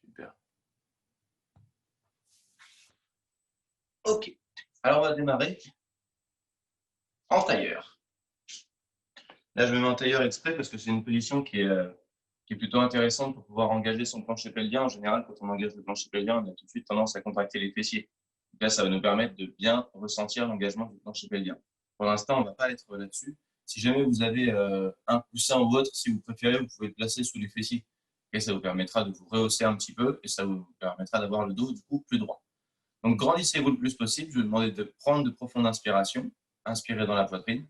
Super. Ok. Alors, on va démarrer en tailleur. Là, je me mets en tailleur exprès parce que c'est une position qui est plutôt intéressante pour pouvoir engager son plancher pelvien. En général, quand on engage le plancher pelvien, on a tout de suite tendance à contracter les fessiers. Donc là, ça va nous permettre de bien ressentir l'engagement du plancher pelvien. Pour l'instant, on ne va pas être là-dessus. Si jamais vous avez un coussin ou autre, si vous préférez, vous pouvez le placer sous les fessiers. Et ça vous permettra de vous rehausser un petit peu et ça vous permettra d'avoir le dos du coup plus droit. Donc, grandissez-vous le plus possible. Je vais vous demander de prendre de profondes inspirations. Inspirez dans la poitrine.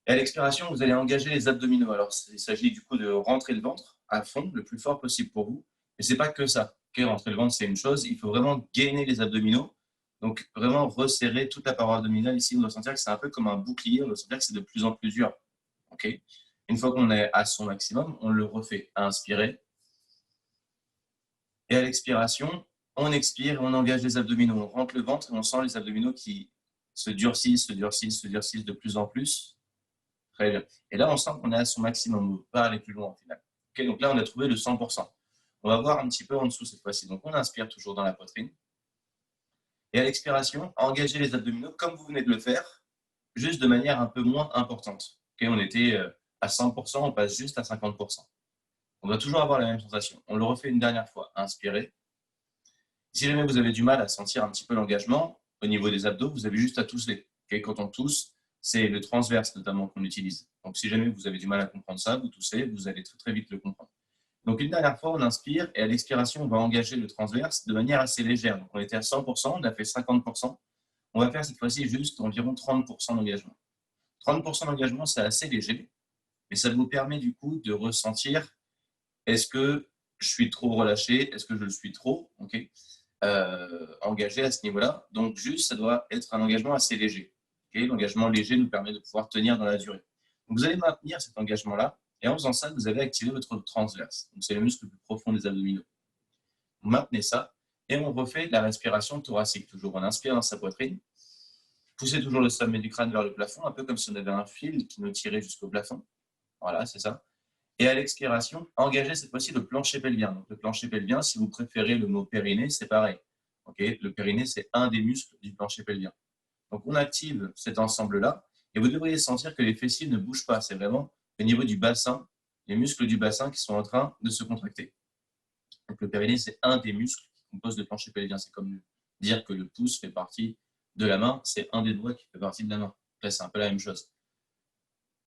Et à l'expiration, vous allez engager les abdominaux. Alors, il s'agit du coup de rentrer le ventre à fond, le plus fort possible pour vous. Mais ce n'est pas que ça. Okay, rentrer le ventre, c'est une chose. Il faut vraiment gainer les abdominaux. Donc, vraiment resserrer toute la paroi abdominale. Ici, on doit sentir que c'est un peu comme un bouclier. On doit sentir que c'est de plus en plus dur. Okay, une fois qu'on est à son maximum, on le refait. Inspirez. Et à l'expiration, on expire et on engage les abdominaux. On rentre le ventre et on sent les abdominaux qui se durcissent de plus en plus. Très bien. Et là, on sent qu'on est à son maximum. On ne peut pas aller plus loin au final. Okay, donc là, on a trouvé le 100%. On va voir un petit peu en dessous cette fois-ci. Donc, on inspire toujours dans la poitrine. Et à l'expiration, engagez les abdominaux comme vous venez de le faire, juste de manière un peu moins importante. Okay, on était à 100%, on passe juste à 50%. On va toujours avoir la même sensation. On le refait une dernière fois. Inspirez. Si jamais vous avez du mal à sentir un petit peu l'engagement au niveau des abdos, vous avez juste à tousser. Okay, quand on tousse, c'est le transverse notamment qu'on utilise. Donc, si jamais vous avez du mal à comprendre ça, vous toussez, vous allez très, très vite le comprendre. Donc, une dernière fois, on inspire et à l'expiration, on va engager le transverse de manière assez légère. Donc, on était à 100%, on a fait 50%. On va faire cette fois-ci juste environ 30% d'engagement. 30% d'engagement, c'est assez léger, mais ça vous permet du coup de ressentir est-ce que je suis trop relâché, est-ce que je le suis trop, okay, engagé à ce niveau-là. Donc, juste, ça doit être un engagement assez léger. Okay, l'engagement léger nous permet de pouvoir tenir dans la durée. Donc, vous allez maintenir cet engagement-là et en faisant ça, vous allez activer votre transverse. Donc, c'est le muscle le plus profond des abdominaux. Vous maintenez ça et on refait la respiration thoracique. Toujours, on inspire dans sa poitrine. Poussez toujours le sommet du crâne vers le plafond, un peu comme si on avait un fil qui nous tirait jusqu'au plafond. Voilà, c'est ça. Et à l'expiration, engagez cette fois-ci le plancher pelvien. Donc, le plancher pelvien, si vous préférez le mot périnée, c'est pareil. Okay, le périnée, c'est un des muscles du plancher pelvien. Donc, on active cet ensemble-là et vous devriez sentir que les fessiers ne bougent pas. C'est vraiment au niveau du bassin, les muscles du bassin qui sont en train de se contracter. Donc, le périnée, c'est un des muscles qui composent le plancher pelvien. C'est comme dire que le pouce fait partie de la main, c'est un des doigts qui fait partie de la main. Là, c'est un peu la même chose.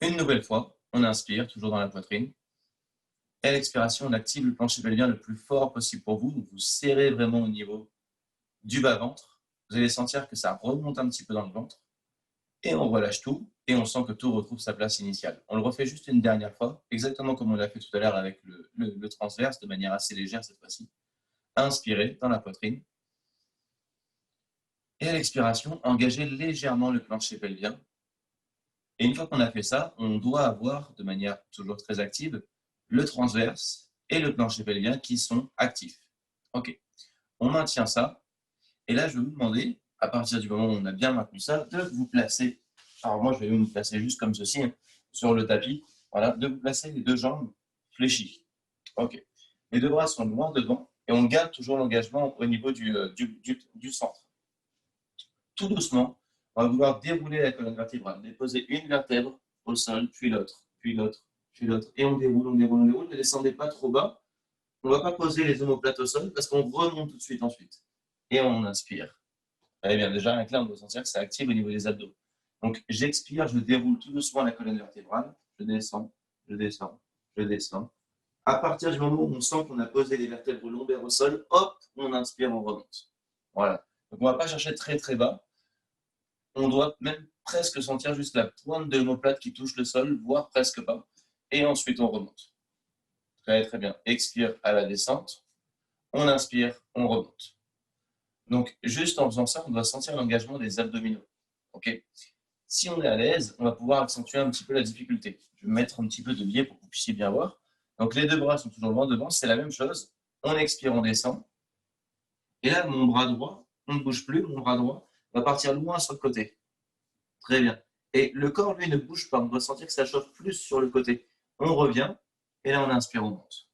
Une nouvelle fois, on inspire, toujours dans la poitrine. Et à l'expiration, on active le plancher pelvien le plus fort possible pour vous. Donc, vous serrez vraiment au niveau du bas-ventre. Vous allez sentir que ça remonte un petit peu dans le ventre. Et on relâche tout. Et on sent que tout retrouve sa place initiale. On le refait juste une dernière fois, exactement comme on l'a fait tout à l'heure avec le transverse, de manière assez légère cette fois-ci. Inspirez dans la poitrine. Et à l'expiration, engagez légèrement le plancher pelvien. Et une fois qu'on a fait ça, on doit avoir, de manière toujours très active, le transverse et le plancher pelvien qui sont actifs. Ok, on maintient ça. Et là, je vais vous demander, à partir du moment où on a bien maintenu ça, de vous placer. Alors moi, je vais me placer juste comme ceci, hein, sur le tapis. Voilà, de vous placer les deux jambes fléchies. Ok, les deux bras sont loin devant et on garde toujours l'engagement au niveau du centre. Tout doucement, on va vouloir dérouler la colonne vertébrale, déposer une vertèbre au sol, puis l'autre, puis l'autre, puis l'autre. Et on déroule, on déroule, on déroule. Ne descendez pas trop bas. On ne va pas poser les omoplates au sol parce qu'on remonte tout de suite ensuite. Et on inspire. Eh bien, déjà, avec là, on doit sentir que ça active au niveau des abdos. Donc, j'expire, je déroule tout doucement la colonne vertébrale. Je descends, je descends, je descends. À partir du moment où on sent qu'on a posé les vertèbres lombaires au sol, hop, on inspire, on remonte. Voilà. Donc, on ne va pas chercher très, très bas. On doit même presque sentir juste la pointe de l'omoplate qui touche le sol, voire presque pas. Et ensuite, on remonte. Très, très bien. Expire à la descente. On inspire, on remonte. Donc, juste en faisant ça, on doit sentir l'engagement des abdominaux. OK? Si on est à l'aise, on va pouvoir accentuer un petit peu la difficulté. Je vais mettre un petit peu de biais pour que vous puissiez bien voir. Donc, les deux bras sont toujours loin devant, c'est la même chose. On expire, on descend. Et là, mon bras droit, on ne bouge plus, mon bras droit va partir loin sur le côté. Très bien. Et le corps, lui, ne bouge pas. On doit sentir que ça chauffe plus sur le côté. On revient, et là, on inspire, on monte.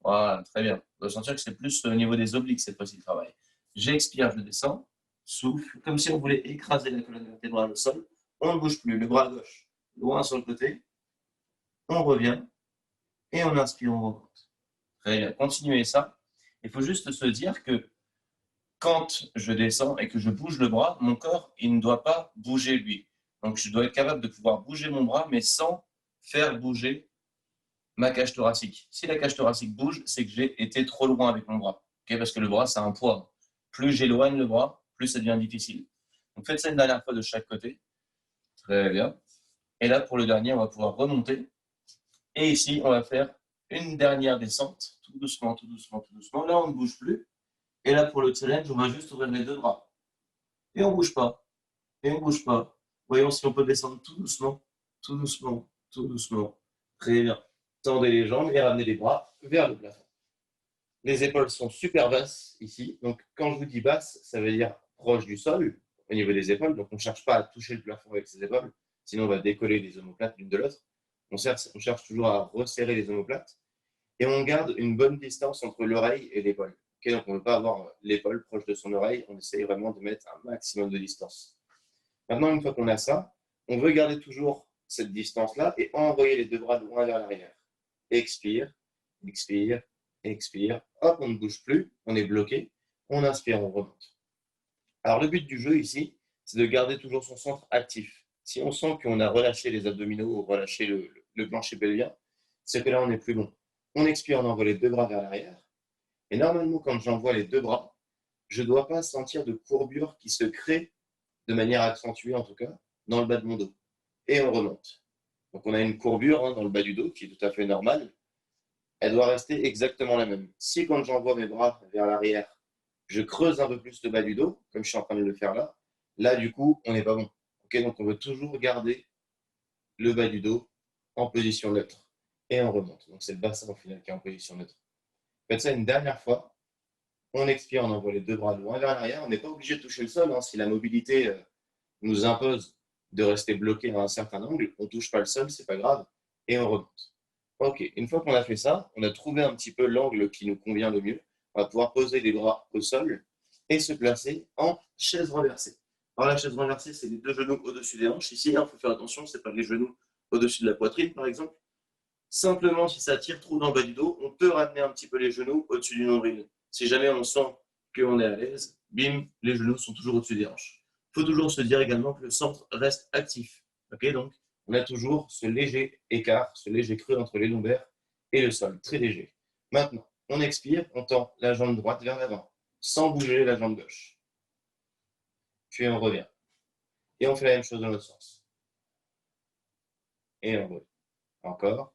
Voilà, très bien. On doit sentir que c'est plus au niveau des obliques cette fois-ci le travail. J'expire, je descends, souffle, comme si on voulait écraser la colonne vertébrale au sol. On ne bouge plus, le bras gauche loin sur le côté. On revient, et on inspire, on remonte. Très bien. Continuez ça. Il faut juste se dire que quand je descends et que je bouge le bras, mon corps, il ne doit pas bouger lui. Donc, je dois être capable de pouvoir bouger mon bras, mais sans faire bouger ma cage thoracique. Si la cage thoracique bouge, c'est que j'ai été trop loin avec mon bras. Okay, parce que le bras, c'est un poids. Plus j'éloigne le bras, plus ça devient difficile. Donc, faites ça une dernière fois de chaque côté. Très bien. Et là, pour le dernier, on va pouvoir remonter. Et ici, on va faire une dernière descente, tout doucement, tout doucement, tout doucement. Là, on ne bouge plus. Et là, pour le challenge, on va juste ouvrir les deux bras. Et on ne bouge pas. Et on ne bouge pas. Voyons si on peut descendre tout doucement, tout doucement, tout doucement. Très bien. Tendez les jambes et ramenez les bras vers le plafond. Les épaules sont super basses ici. Donc, quand je vous dis basse, ça veut dire proche du sol au niveau des épaules. Donc, on ne cherche pas à toucher le plafond avec ses épaules. Sinon, on va décoller les omoplates l'une de l'autre. On cherche toujours à resserrer les omoplates. Et on garde une bonne distance entre l'oreille et l'épaule. Okay, donc, on ne veut pas avoir l'épaule proche de son oreille. On essaye vraiment de mettre un maximum de distance. Maintenant, une fois qu'on a ça, on veut garder toujours cette distance-là et envoyer les deux bras loin vers l'arrière. Expire, expire, expire. Hop, on ne bouge plus, on est bloqué. On inspire, on remonte. Alors, le but du jeu ici, c'est de garder toujours son centre actif. Si on sent qu'on a relâché les abdominaux ou relâché le plancher pelvien, c'est que là, on n'est plus bon. On expire, on envoie les deux bras vers l'arrière. Et normalement, quand j'envoie les deux bras, je ne dois pas sentir de courbure qui se crée de manière accentuée, en tout cas, dans le bas de mon dos. Et on remonte. Donc, on a une courbure dans le bas du dos qui est tout à fait normale. Elle doit rester exactement la même. Si, quand j'envoie mes bras vers l'arrière, je creuse un peu plus le bas du dos, comme je suis en train de le faire là, là, du coup, on n'est pas bon. Okay, donc, on veut toujours garder le bas du dos en position neutre. Et on remonte. Donc, c'est le bassin au final qui est en position neutre. Faites ça une dernière fois. On expire, on envoie les deux bras loin vers l'arrière. On n'est pas obligé de toucher le sol. Si la mobilité nous impose de rester bloqué à un certain angle, on ne touche pas le sol, c'est pas grave. Et on remonte. Ok, une fois qu'on a fait ça, on a trouvé un petit peu l'angle qui nous convient le mieux. On va pouvoir poser les bras au sol et se placer en chaise renversée. Alors la chaise renversée, c'est les deux genoux au-dessus des hanches. Ici, il faut faire attention, c'est pas les genoux au-dessus de la poitrine, par exemple. Simplement, si ça tire trop dans le bas du dos, on peut ramener un petit peu les genoux au-dessus du nombril. Si jamais on sent qu'on est à l'aise, bim, les genoux sont toujours au-dessus des hanches. Il faut toujours se dire également que le centre reste actif. Okay, donc, on a toujours ce léger écart, ce léger creux entre les lombaires et le sol, très léger. Maintenant, on expire, on tend la jambe droite vers l'avant, sans bouger la jambe gauche. Puis on revient. Et on fait la même chose dans l'autre sens. Et on revient. Encore.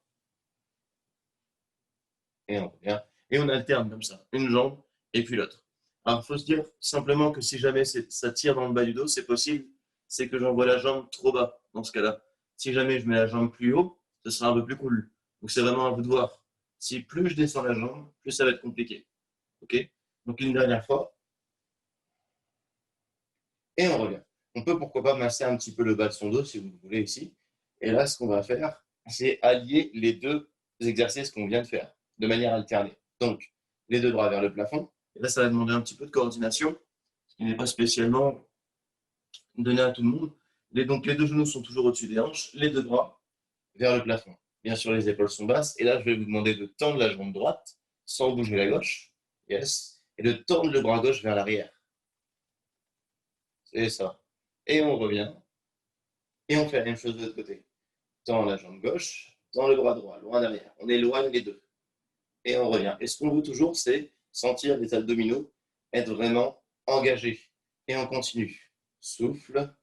Et on revient. Et on alterne comme ça, une jambe et puis l'autre. Alors, il faut se dire simplement que si jamais ça tire dans le bas du dos, c'est possible, c'est que j'envoie la jambe trop bas dans ce cas-là. Si jamais je mets la jambe plus haut, ce sera un peu plus cool. Donc, c'est vraiment à vous de voir. Si plus je descends la jambe, plus ça va être compliqué. Ok? Donc, une dernière fois. Et on revient. On peut pourquoi pas masser un petit peu le bas de son dos si vous le voulez ici. Et là, ce qu'on va faire, c'est allier les deux exercices qu'on vient de faire de manière alternée. Donc, les deux bras vers le plafond. Et là, ça va demander un petit peu de coordination, ce qui n'est pas spécialement donné à tout le monde. Donc, les deux genoux sont toujours au-dessus des hanches, les deux bras vers le plafond. Bien sûr, les épaules sont basses. Et là, je vais vous demander de tendre la jambe droite sans bouger la gauche. Yes. Et de tendre le bras gauche vers l'arrière. C'est ça. Et on revient. Et on fait la même chose de l'autre côté. Tend la jambe gauche, tend le bras droit, loin derrière. On éloigne les deux. Et on revient. Et ce qu'on veut toujours, c'est sentir les abdominaux être vraiment engagés. Et on continue. Souffle.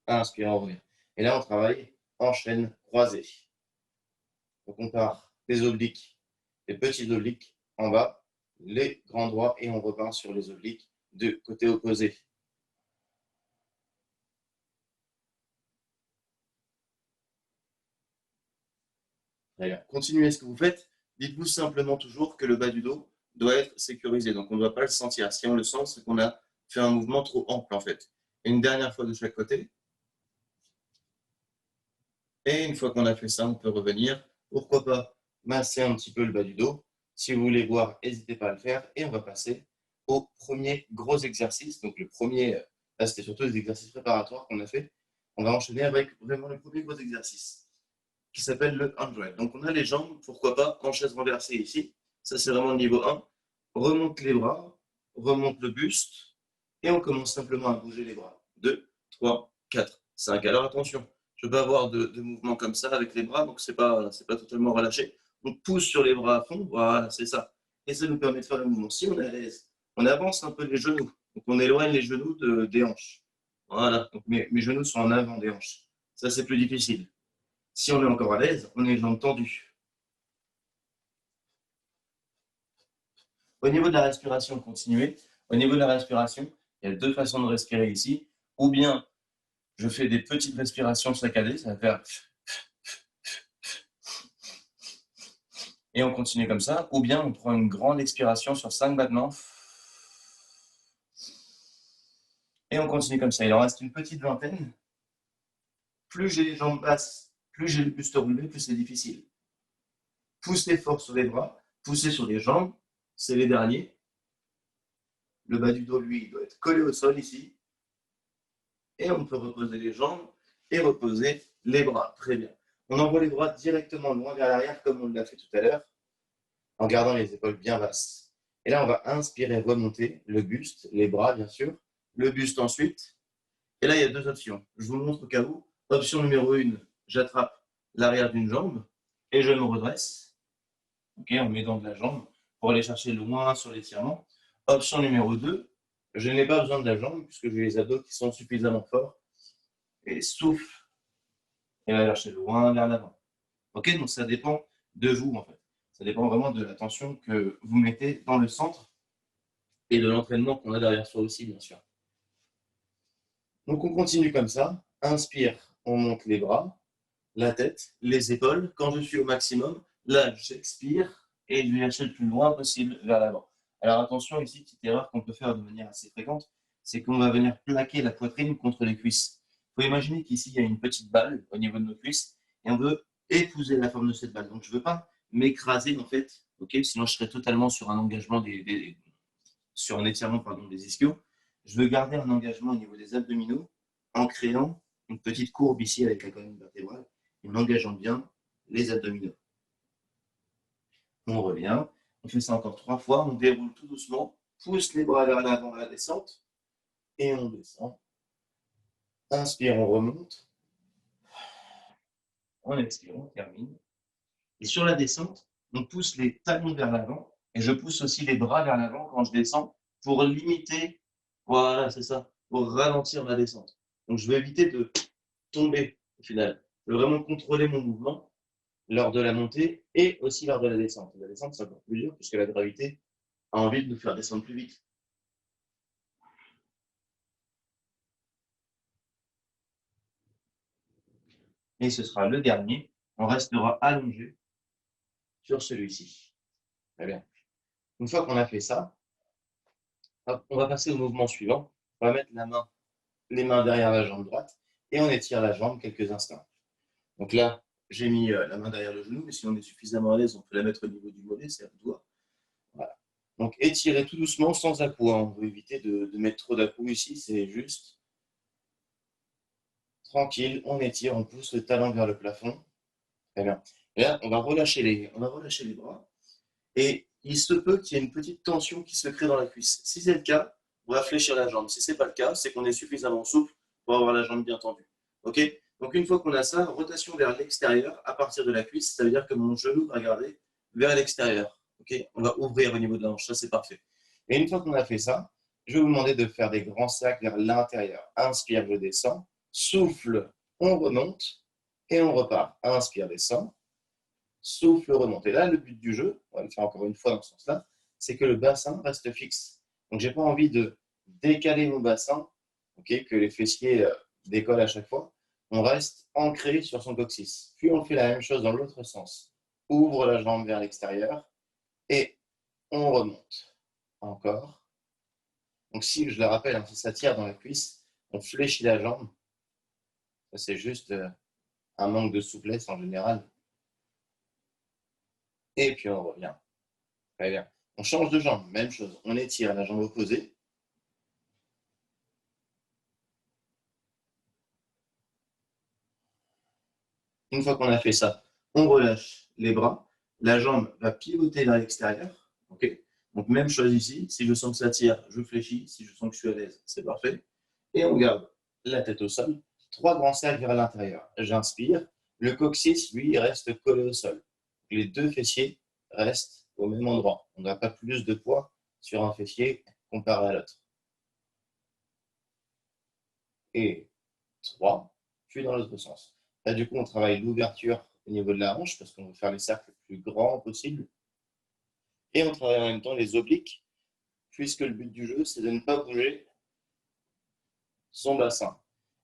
Inspire, on revient. Et là, on travaille en chaîne croisée. Donc on part des obliques, les petits obliques en bas, les grands droits et on repart sur les obliques de côté opposé. Très bien. Continuez ce que vous faites. Dites-vous simplement toujours que le bas du dos doit être sécurisé. Donc on ne doit pas le sentir. Si on le sent, c'est qu'on a fait un mouvement trop ample en fait. Et une dernière fois de chaque côté. Et une fois qu'on a fait ça, on peut revenir. Pourquoi pas masser un petit peu le bas du dos. Si vous voulez voir, n'hésitez pas à le faire. Et on va passer au premier gros exercice. Donc le premier, là c'était surtout des exercices préparatoires qu'on a fait. On va enchaîner avec vraiment le premier gros exercice qui s'appelle le 100. Donc on a les jambes, pourquoi pas, en chaise renversée ici. Ça c'est vraiment le niveau 1. Remonte les bras, remonte le buste. Et on commence simplement à bouger les bras. 2, 3, 4, 5. Alors attention, je ne peux pas avoir de mouvement comme ça avec les bras, donc c'est pas totalement relâché. On pousse sur les bras à fond, voilà, c'est ça. Et ça nous permet de faire le mouvement. Si on est à l'aise, on avance un peu les genoux. Donc on éloigne les genoux des hanches. Voilà, donc mes genoux sont en avant des hanches. Ça c'est plus difficile. Si on est encore à l'aise, on est les jambes tendues. Au niveau de la respiration, continuez. Au niveau de la respiration, il y a deux façons de respirer ici. Ou bien, je fais des petites respirations saccadées, ça va faire... Et on continue comme ça. Ou bien, on prend une grande expiration sur 5 battements. Et on continue comme ça. Il en reste une petite vingtaine. Plus j'ai les jambes basses, plus j'ai le buste relevé, plus c'est difficile. Poussez fort sur les bras, poussez sur les jambes, c'est les derniers. Le bas du dos, lui, il doit être collé au sol ici. Et on peut reposer les jambes et reposer les bras. Très bien. On envoie les bras directement loin vers l'arrière comme on l'a fait tout à l'heure, en gardant les épaules bien basses. Et là, on va inspirer, remonter le buste, les bras bien sûr, le buste ensuite. Et là, il y a deux options. Je vous montre au cas où. Option numéro 1, j'attrape l'arrière d'une jambe et je me redresse. Ok, en m'aidant de la jambe pour aller chercher loin sur l'étirement. Option numéro 2, je n'ai pas besoin de la jambe puisque j'ai les abdos qui sont suffisamment forts. Et souffle et va chercher loin vers l'avant. Ok, donc ça dépend de vous en fait. Ça dépend vraiment de la tension que vous mettez dans le centre et de l'entraînement qu'on a derrière soi aussi, bien sûr. Donc on continue comme ça. Inspire, on monte les bras, la tête, les épaules. Quand je suis au maximum, là j'expire et je vais chercher le plus loin possible vers l'avant. Alors attention ici, petite erreur qu'on peut faire de manière assez fréquente, c'est qu'on va venir plaquer la poitrine contre les cuisses. Il faut imaginer qu'ici il y a une petite balle au niveau de nos cuisses et on veut épouser la forme de cette balle. Donc je ne veux pas m'écraser en fait, ok, sinon je serais totalement sur un engagement sur un étirement des ischios. Je veux garder un engagement au niveau des abdominaux en créant une petite courbe ici avec la colonne vertébrale et en engageant bien les abdominaux. On revient, on fait ça encore 3 fois, on déroule tout doucement, pousse les bras vers l'avant à la descente et on descend. Inspire, on remonte. On expire, on termine. Et sur la descente, on pousse les talons vers l'avant et je pousse aussi les bras vers l'avant quand je descends pour limiter, voilà, c'est ça, pour ralentir ma descente. Donc je vais éviter de tomber au final. Je veux vraiment contrôler mon mouvement lors de la montée et aussi lors de la descente. La descente, c'est encore plus dur puisque la gravité a envie de nous faire descendre plus vite. Et ce sera le dernier. On restera allongé sur celui-ci. Très bien. Une fois qu'on a fait ça, on va passer au mouvement suivant. On va mettre les mains derrière la jambe droite et on étire la jambe quelques instants. Donc là, j'ai mis la main derrière le genou, mais si on est suffisamment à l'aise, on peut la mettre au niveau du mollet, c'est à le doigt. Voilà. Donc étirez tout doucement, sans à-coups. On veut éviter de mettre trop d'à-coups ici, c'est juste tranquille, on étire, on pousse le talon vers le plafond. Très bien. Et là, on va relâcher les bras. Et il se peut qu'il y ait une petite tension qui se crée dans la cuisse. Si c'est le cas, on va fléchir la jambe. Si ce n'est pas le cas, c'est qu'on est suffisamment souple pour avoir la jambe bien tendue. Ok? Donc une fois qu'on a ça, rotation vers l'extérieur à partir de la cuisse, ça veut dire que mon genou va regarder vers l'extérieur. Ok? On va ouvrir au niveau de la hanche, ça c'est parfait. Et une fois qu'on a fait ça, je vais vous demander de faire des grands cercles vers l'intérieur. Inspire, je descends. Souffle, on remonte et on repart. Inspire, descend. souffle, remonte. Et là, le but du jeu, on va le faire encore une fois dans ce sens-là, c'est que le bassin reste fixe. Donc, je n'ai pas envie de décaler mon bassin, que les fessiers décollent à chaque fois. On reste ancré sur son coccyx. Puis, on fait la même chose dans l'autre sens. Ouvre la jambe vers l'extérieur et on remonte. Encore. Donc, si je le rappelle, si ça tire dans la cuisse, on fléchit la jambe. Ça, c'est juste un manque de souplesse en général. Et puis, on revient. Très bien. On change de jambe, même chose. On étire la jambe opposée. Une fois qu'on a fait ça, on relâche les bras. La jambe va pivoter vers l'extérieur. Donc, même chose ici. Si je sens que ça tire, je fléchis. Si je sens que je suis à l'aise, c'est parfait. Et on garde la tête au sol. 3 grands cercles vers l'intérieur. J'inspire. Le coccyx, lui, reste collé au sol. Les 2 fessiers restent au même endroit. On n'a pas plus de poids sur un fessier comparé à l'autre. Et 3, puis dans l'autre sens. Là, du coup, on travaille l'ouverture au niveau de la hanche parce qu'on veut faire les cercles les plus grands possibles. Et on travaille en même temps les obliques, puisque le but du jeu, c'est de ne pas bouger son bassin.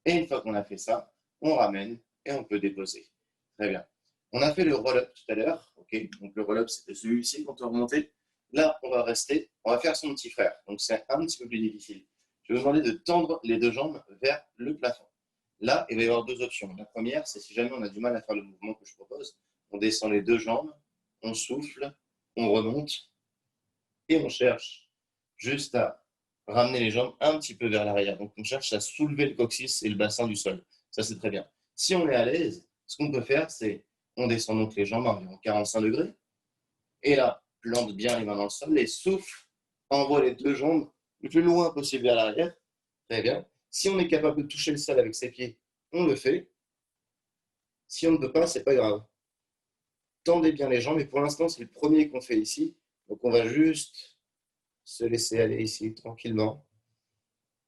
Et une fois qu'on a fait ça, on ramène et on peut déposer. Très bien. On a fait le roll-up tout à l'heure. Donc le roll-up, c'était celui-ci quand on remontait. Là, on va rester. On va faire son petit frère. Donc c'est un petit peu plus difficile. Je vais vous demander de tendre les 2 jambes vers le plafond. Là, il va y avoir 2 options. La première, c'est si jamais on a du mal à faire le mouvement que je propose, on descend les 2 jambes, on souffle, on remonte et on cherche juste à ramener les jambes un petit peu vers l'arrière. Donc, on cherche à soulever le coccyx et le bassin du sol. Ça, c'est très bien. Si on est à l'aise, ce qu'on peut faire, c'est on descend donc les jambes à environ 45 degrés. Et là, plante bien les mains dans le sol et souffle, envoie les 2 jambes le plus loin possible vers l'arrière. Très bien. Si on est capable de toucher le sol avec ses pieds, on le fait. Si on ne peut pas, c'est pas grave. Tendez bien les jambes. Et pour l'instant, c'est le premier qu'on fait ici. Donc, on va juste se laisser aller ici tranquillement.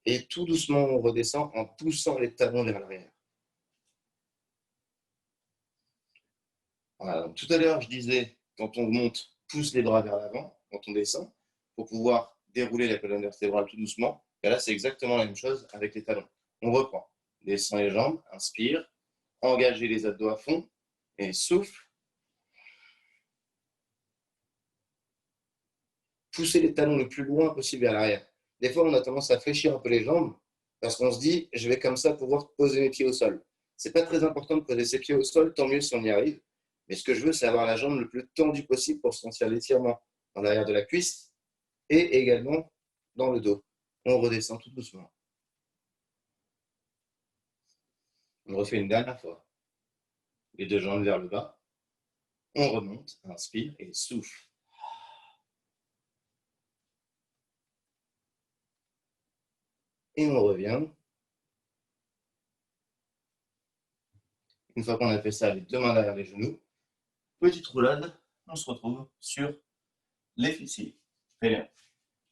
Et tout doucement, on redescend en poussant les talons vers l'arrière. Voilà. Donc, tout à l'heure, je disais, quand on monte, pousse les bras vers l'avant. Quand on descend, pour pouvoir dérouler la colonne vertébrale tout doucement. Et là, c'est exactement la même chose avec les talons. On reprend. Descend les jambes, inspire, engagez les abdos à fond et souffle. Poussez les talons le plus loin possible vers l'arrière. Des fois, on a tendance à fléchir un peu les jambes parce qu'on se dit, je vais comme ça pouvoir poser mes pieds au sol. Ce n'est pas très important de poser ses pieds au sol, tant mieux si on y arrive. Mais ce que je veux, c'est avoir la jambe le plus tendue possible pour sentir l'étirement dans l'arrière de la cuisse et également dans le dos. On redescend tout doucement. On refait une dernière fois. Les 2 jambes vers le bas. On remonte, inspire et souffle. Et on revient. Une fois qu'on a fait ça, les 2 mains derrière les genoux, petite roulade, on se retrouve sur les fessiers. Très bien.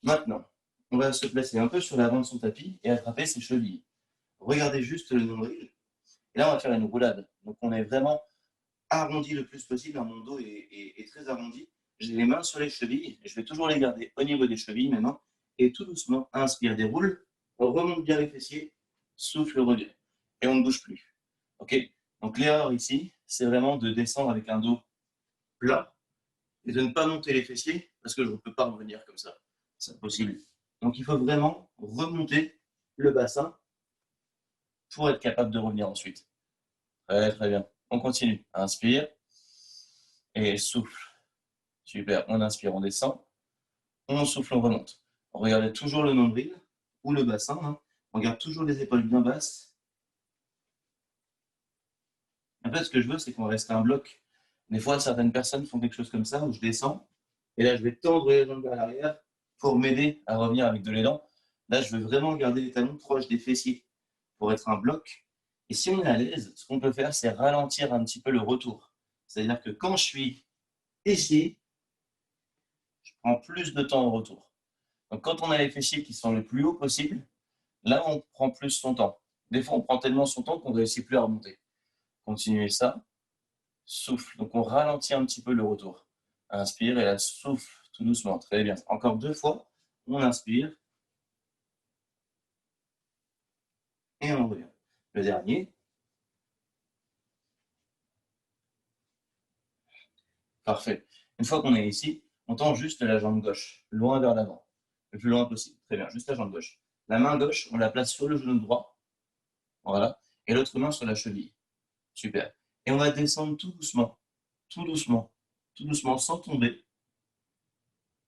Maintenant, on va se placer un peu sur l'avant de son tapis et attraper ses chevilles. Regardez juste le nombril. Et là, on va faire une roulade. Donc, on est vraiment arrondi le plus possible. Mon dos est très arrondi. J'ai les mains sur les chevilles. Et je vais toujours les garder au niveau des chevilles, mes mains. Et tout doucement, inspire, déroule. On remonte bien les fessiers. Souffle, revient. Et on ne bouge plus. Donc, l'erreur ici, c'est vraiment de descendre avec un dos plat et de ne pas monter les fessiers parce que je ne peux pas revenir comme ça. C'est impossible. Donc, il faut vraiment remonter le bassin pour être capable de revenir ensuite. Très, très bien. On continue. Inspire et souffle. Super. On inspire, on descend. On souffle, on remonte. On regarde toujours le nombril ou le bassin. On garde toujours les épaules bien basses. En fait, ce que je veux, c'est qu'on reste un bloc. Des fois, certaines personnes font quelque chose comme ça, où je descends, et là, je vais tendre les jambes vers l'arrière pour m'aider à revenir avec de l'élan. Là, je veux vraiment garder les talons proches des fessiers pour être un bloc. Et si on est à l'aise, ce qu'on peut faire, c'est ralentir un petit peu le retour. C'est-à-dire que quand je suis ici, je prends plus de temps au retour. Donc, quand on a les fessiers qui sont le plus haut possible, là, on prend plus son temps. Des fois, on prend tellement son temps qu'on ne réussit plus à remonter. Continuez ça. souffle. Donc, on ralentit un petit peu le retour. Inspire et là, souffle tout doucement. Très bien. Encore 2 fois. On inspire. Et on revient. Le dernier. Parfait. Une fois qu'on est ici, on tend juste la jambe gauche, loin vers l'avant. Le plus loin possible. Très bien. Juste la jambe gauche. La main gauche, on la place sur le genou droit. Voilà. Et l'autre main sur la cheville. Super. Et on va descendre tout doucement. Tout doucement. Tout doucement, sans tomber.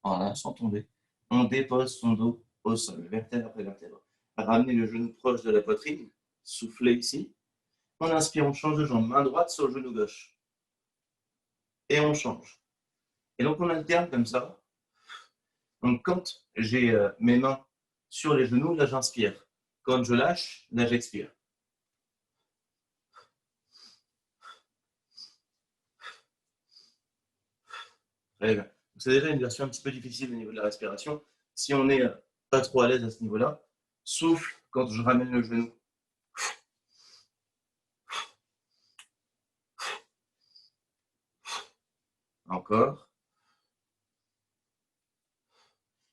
Voilà, sans tomber. On dépose son dos au sol, vertèbre après vertèbre. Ramenez le genou proche de la poitrine. Soufflez ici. On inspire, on change de jambe. Main droite sur le genou gauche. Et on change. Et donc on alterne comme ça. Donc quand j'ai mes mains sur les genoux, là j'inspire. Quand je lâche, là j'expire. Très bien. C'est déjà une version un petit peu difficile au niveau de la respiration. Si on n'est pas trop à l'aise à ce niveau-là, souffle quand je ramène le genou. Encore.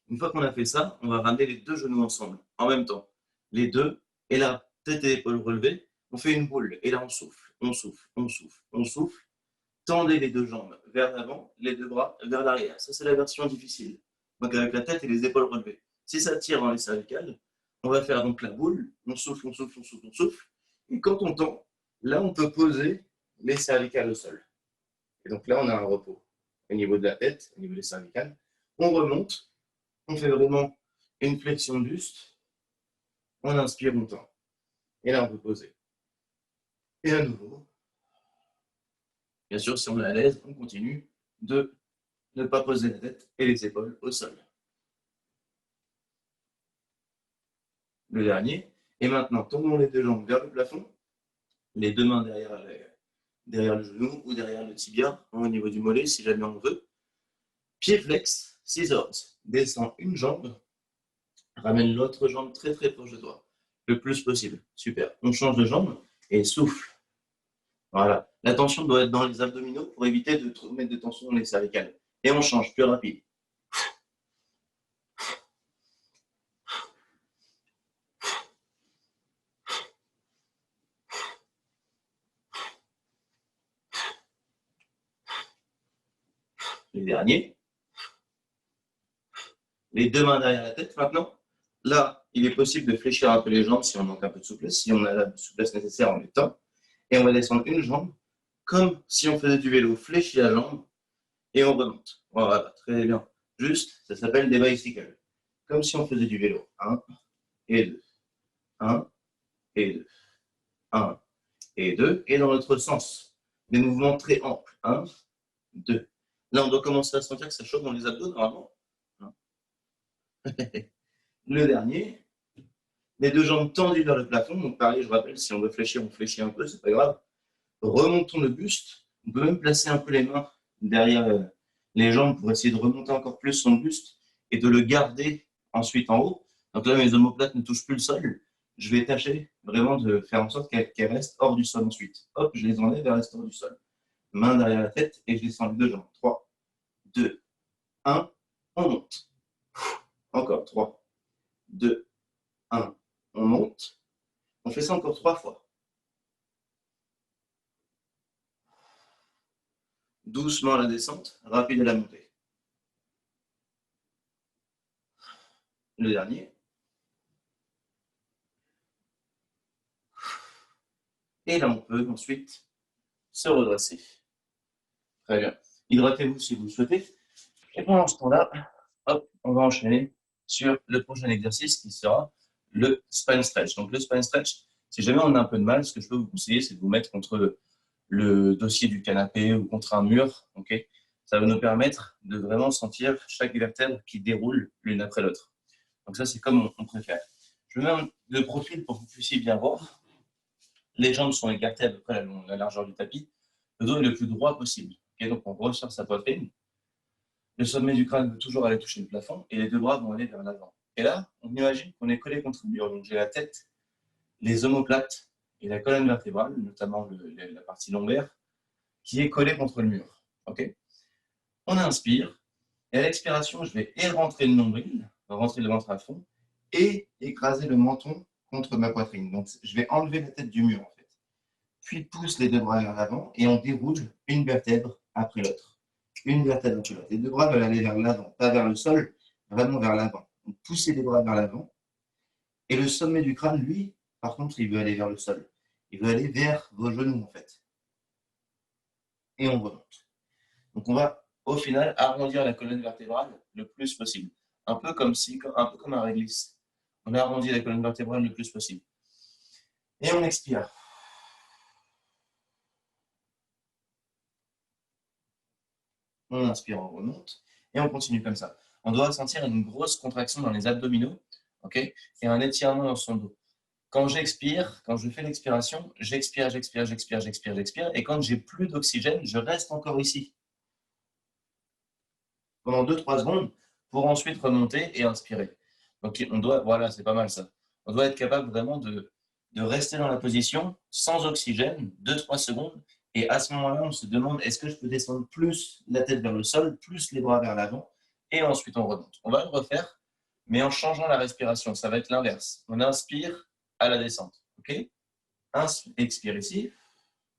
Une fois qu'on a fait ça, on va ramener les 2 genoux ensemble, en même temps. Les 2, et là, tête et épaules relevées, on fait une boule. Et là, on souffle, on souffle, on souffle, on souffle. Tendez les 2 jambes vers l'avant, les 2 bras vers l'arrière. Ça, c'est la version difficile. Donc, avec la tête et les épaules relevées. Si ça tire dans les cervicales, on va faire donc la boule. On souffle, on souffle, on souffle, on souffle. Et quand on tend, là, on peut poser les cervicales au sol. Et donc là, on a un repos au niveau de la tête, au niveau des cervicales. On remonte. On fait vraiment une flexion de buste. On inspire, on tend. Et là, on peut poser. Et à nouveau. Bien sûr, si on est à l'aise, on continue de ne pas poser la tête et les épaules au sol. Le dernier. Et maintenant, tournons les 2 jambes vers le plafond. Les 2 mains derrière le genou ou derrière le tibia, au niveau du mollet, si jamais on veut. Pied flex, scissors. Descends une jambe. Ramène l'autre jambe très très proche de toi. Le plus possible. Super. On change de jambe et souffle. Voilà. La tension doit être dans les abdominaux pour éviter de mettre de tension dans les cervicales. Et on change, plus rapide. Les derniers. Les 2 mains derrière la tête maintenant. Là, il est possible de fléchir un peu les jambes si on manque un peu de souplesse, si on a la souplesse nécessaire en même temps. Et on va descendre une jambe comme si on faisait du vélo. Fléchit la jambe et on remonte. Voilà, très bien. Juste, ça s'appelle des bicycles. Comme si on faisait du vélo. 1 et 2. 1 et 2. 1 et 2. Et dans l'autre sens. Des mouvements très amples. 1, 2. Là, on doit commencer à sentir que ça chauffe dans les abdos normalement. Le dernier. Les 2 jambes tendues vers le plafond. Donc pareil, je rappelle, si on veut fléchir, on fléchit un peu, c'est pas grave. Remontons le buste. On peut même placer un peu les mains derrière les jambes pour essayer de remonter encore plus son buste et de le garder ensuite en haut. Donc là, mes omoplates ne touchent plus le sol. Je vais tâcher vraiment de faire en sorte qu'elles restent hors du sol ensuite. Hop, je les enlève, elles restent hors du sol. Main derrière la tête et je descends les 2 jambes. 3, 2, 1, on monte. Encore 3, 2, 1, on monte. On fait ça encore 3 fois. Doucement la descente, rapide à la montée. Le dernier. Et là, on peut ensuite se redresser. Très bien. Hydratez-vous si vous le souhaitez. Et pendant ce temps-là, hop, on va enchaîner sur le prochain exercice qui sera le spine stretch. Donc, le spine stretch, si jamais on a un peu de mal, ce que je peux vous conseiller, c'est de vous mettre contre le dossier du canapé ou contre un mur. Okay, ça va nous permettre de vraiment sentir chaque vertèbre qui déroule l'une après l'autre. Donc, ça, c'est comme on préfère. Je mets le profil pour que vous puissiez bien voir. Les jambes sont écartées à peu près la largeur du tapis. Le dos est le plus droit possible. Okay, donc, on ressort sa poitrine. Le sommet du crâne veut toujours aller toucher le plafond et les 2 bras vont aller vers l'avant. Et là, on imagine qu'on est collé contre le mur. Donc, j'ai la tête, les omoplates et la colonne vertébrale, notamment la partie lombaire, qui est collé contre le mur. Okay, on inspire, et à l'expiration, je vais rentrer le nombril, rentrer le ventre à fond, et écraser le menton contre ma poitrine. Donc, je vais enlever la tête du mur, en fait. Puis, pousse les deux bras vers l'avant, et on déroule une vertèbre après l'autre. Une vertèbre après l'autre. Les deux bras veulent aller vers l'avant, pas vers le sol, vraiment vers l'avant. Donc, poussez les bras vers l'avant. Et le sommet du crâne, lui, par contre, il veut aller vers le sol. Il veut aller vers vos genoux, en fait. Et on remonte. Donc, on va, au final, arrondir la colonne vertébrale le plus possible. Un peu comme un réglisse. On arrondit la colonne vertébrale le plus possible. Et on expire. On inspire, on remonte. Et on continue comme ça. On doit sentir une grosse contraction dans les abdominaux, okay, et un étirement dans son dos. Quand j'expire, quand je fais l'expiration, j'expire. Et quand j'ai plus d'oxygène, je reste encore ici. Pendant 2-3 secondes, pour ensuite remonter et inspirer. Donc on doit, voilà, c'est pas mal ça. On doit être capable vraiment de rester dans la position sans oxygène, 2-3 secondes. Et à ce moment-là, on se demande, est-ce que je peux descendre plus la tête vers le sol, plus les bras vers l'avant, et ensuite on remonte. On va le refaire, mais en changeant la respiration. Ça va être l'inverse. On inspire à la descente. Ok ? Expire ici,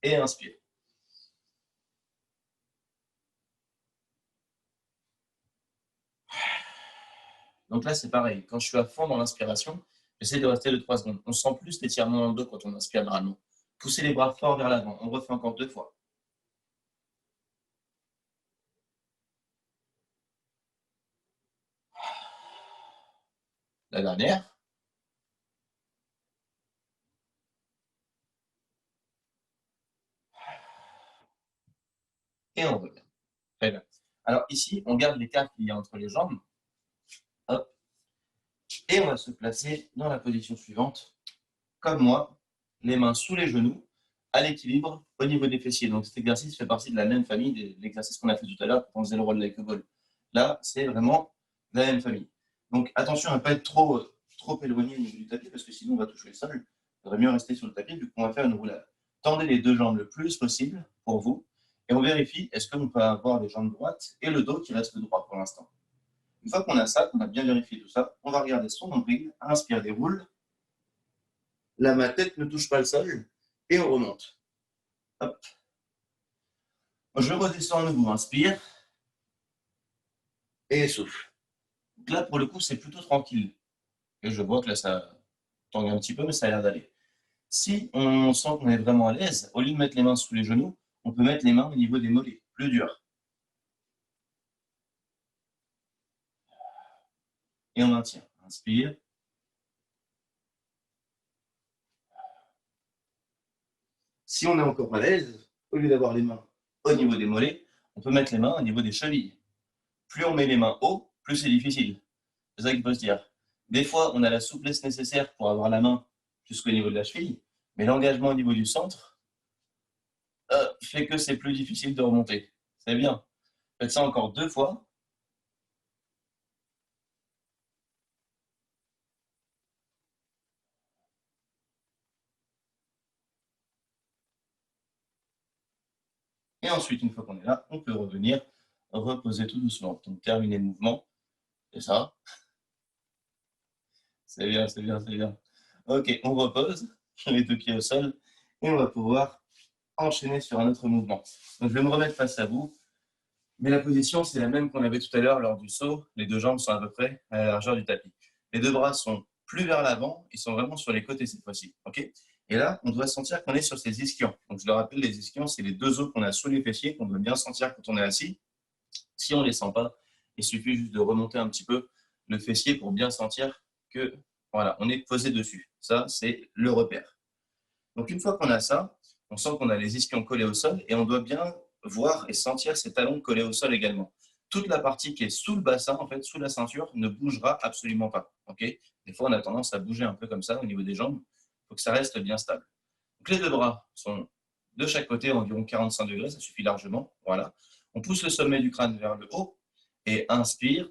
et inspire. Donc là, c'est pareil. Quand je suis à fond dans l'inspiration, j'essaie de rester 2-3 secondes. On sent plus l'étirement dans le dos quand on inspire normalement. Poussez les bras fort vers l'avant. On refait encore 2 fois. La dernière. Et on revient. Très bien. Alors ici, on garde l'écart qu'il y a entre les jambes. Hop. Et on va se placer dans la position suivante. Comme moi, les mains sous les genoux, à l'équilibre au niveau des fessiers. Donc cet exercice fait partie de la même famille de l'exercice qu'on a fait tout à l'heure quand on faisait le roll like a ball. Là, c'est vraiment la même famille. Donc attention à ne pas être trop éloigné au niveau du tapis parce que sinon on va toucher le sol. Il faudrait mieux rester sur le tapis vu qu'on va faire une roulade. Tendez les deux jambes le plus possible pour vous et on vérifie est-ce qu'on peut avoir les jambes droites et le dos qui reste droit pour l'instant. Une fois qu'on a ça, qu'on a bien vérifié tout ça, on va regarder son nombril, inspire, déroule. Là, ma tête ne touche pas le sol et on remonte. Hop. Je redescends à nouveau, inspire et souffle. Donc là, pour le coup, c'est plutôt tranquille. Et je vois que là, ça tangue un petit peu, mais ça a l'air d'aller. Si on sent qu'on est vraiment à l'aise, au lieu de mettre les mains sous les genoux, on peut mettre les mains au niveau des mollets, plus dur. Et on maintient. Inspire. Si on est encore à l'aise, au lieu d'avoir les mains au niveau des mollets, on peut mettre les mains au niveau des chevilles. Plus on met les mains haut, plus c'est difficile. C'est ça qu'il faut se dire. Des fois, on a la souplesse nécessaire pour avoir la main jusqu'au niveau de la cheville, mais l'engagement au niveau du centre fait que c'est plus difficile de remonter. C'est bien. Faites ça encore 2 fois. Et ensuite, une fois qu'on est là, on peut revenir reposer tout doucement. Donc, terminer le mouvement. C'est ça. C'est bien, c'est bien, c'est bien. Ok, on repose, les 2 pieds au sol, et on va pouvoir enchaîner sur un autre mouvement. Donc, je vais me remettre face à vous, mais la position, c'est la même qu'on avait tout à l'heure lors du saut. Les 2 jambes sont à peu près à la largeur du tapis. Les 2 bras sont plus vers l'avant, ils sont vraiment sur les côtés cette fois-ci. Ok. Et là, on doit sentir qu'on est sur ces ischions. Donc, je le rappelle, les ischions, c'est les 2 os qu'on a sous les fessiers, qu'on doit bien sentir quand on est assis. Si on ne les sent pas, il suffit juste de remonter un petit peu le fessier pour bien sentir que voilà, on est posé dessus. Ça, c'est le repère. Donc une fois qu'on a ça, on sent qu'on a les ischions collés au sol et on doit bien voir et sentir ces talons collés au sol également. Toute la partie qui est sous le bassin, en fait, sous la ceinture, ne bougera absolument pas. Okay, des fois, on a tendance à bouger un peu comme ça au niveau des jambes. Il faut que ça reste bien stable. Donc les 2 bras sont de chaque côté à environ 45 degrés, ça suffit largement. Voilà. On pousse le sommet du crâne vers le haut et inspire.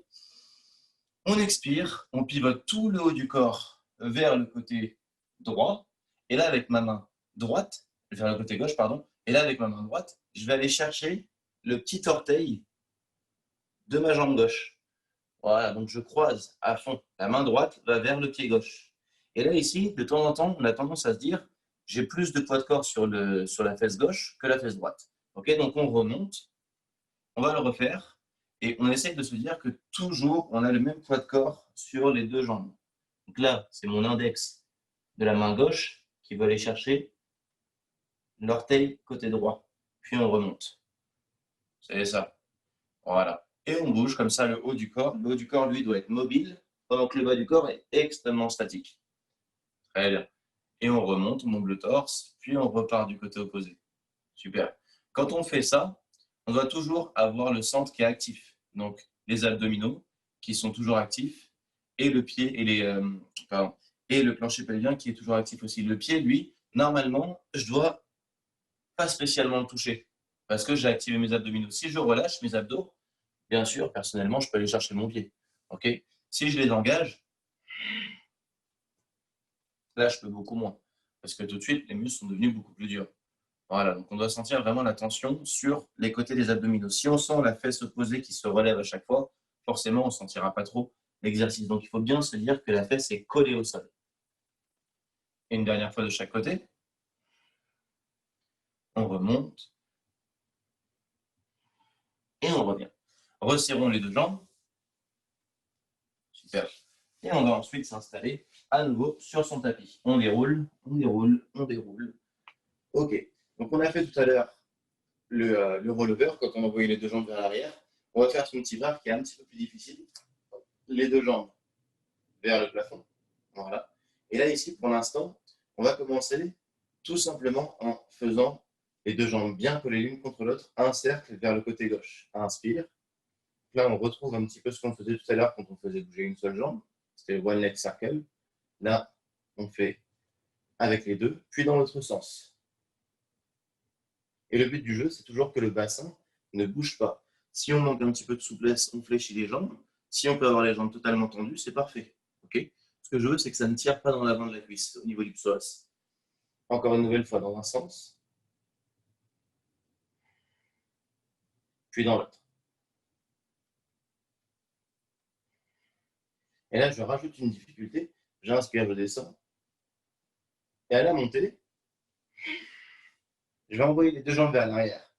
On expire, on pivote tout le haut du corps vers le côté droit. Et là, avec ma main droite, vers le côté gauche, pardon, Et là, avec ma main droite, je vais aller chercher le petit orteil de ma jambe gauche. Voilà, donc je croise à fond. La main droite va vers le pied gauche. Et là, ici, de temps en temps, on a tendance à se dire, j'ai plus de poids de corps sur la fesse gauche que la fesse droite. Ok, donc on remonte, on va le refaire, et on essaye de se dire que toujours, on a le même poids de corps sur les deux jambes. Donc là, c'est mon index de la main gauche qui va aller chercher l'orteil côté droit. Puis on remonte. C'est ça. Voilà. Et on bouge comme ça le haut du corps. Le haut du corps, lui, doit être mobile, pendant que le bas du corps est extrêmement statique. Très bien. Et on remonte, on monte le torse, puis on repart du côté opposé. Super. Quand on fait ça, on doit toujours avoir le centre qui est actif. Donc, les abdominaux qui sont toujours actifs et le pied et le plancher pelvien qui est toujours actif aussi. Le pied, lui, normalement, je dois pas spécialement le toucher parce que j'ai activé mes abdominaux. Si je relâche mes abdos, bien sûr, personnellement, je peux aller chercher mon pied. Ok. Si je les engage, là, je peux beaucoup moins parce que tout de suite, les muscles sont devenus beaucoup plus durs. Voilà, donc on doit sentir vraiment la tension sur les côtés des abdominaux. Si on sent la fesse opposée qui se relève à chaque fois, forcément, on ne sentira pas trop l'exercice. Donc, il faut bien se dire que la fesse est collée au sol. Et une dernière fois de chaque côté. On remonte. Et on revient. Resserrons les deux jambes. Super. Et on va ensuite s'installer à nouveau sur son tapis. On déroule, on déroule, on déroule. Ok. Donc, on a fait tout à l'heure le rollover quand on envoyait les deux jambes vers l'arrière. On va faire son petit bar qui est un petit peu plus difficile. Les deux jambes vers le plafond. Voilà. Et là, ici, pour l'instant, on va commencer tout simplement en faisant les deux jambes bien collées l'une contre l'autre, un cercle vers le côté gauche. Inspire. Là, on retrouve un petit peu ce qu'on faisait tout à l'heure quand on faisait bouger une seule jambe. C'était le one leg circle. Là, on fait avec les deux, puis dans l'autre sens. Et le but du jeu, c'est toujours que le bassin ne bouge pas. Si on manque un petit peu de souplesse, on fléchit les jambes. Si on peut avoir les jambes totalement tendues, c'est parfait. Okay. Ce que je veux, c'est que ça ne tire pas dans l'avant de la cuisse, au niveau du psoas. Encore une nouvelle fois dans un sens, puis dans l'autre. Et là, je rajoute une difficulté. J'inspire, je descends. Et à la montée, je vais envoyer les deux jambes vers l'arrière.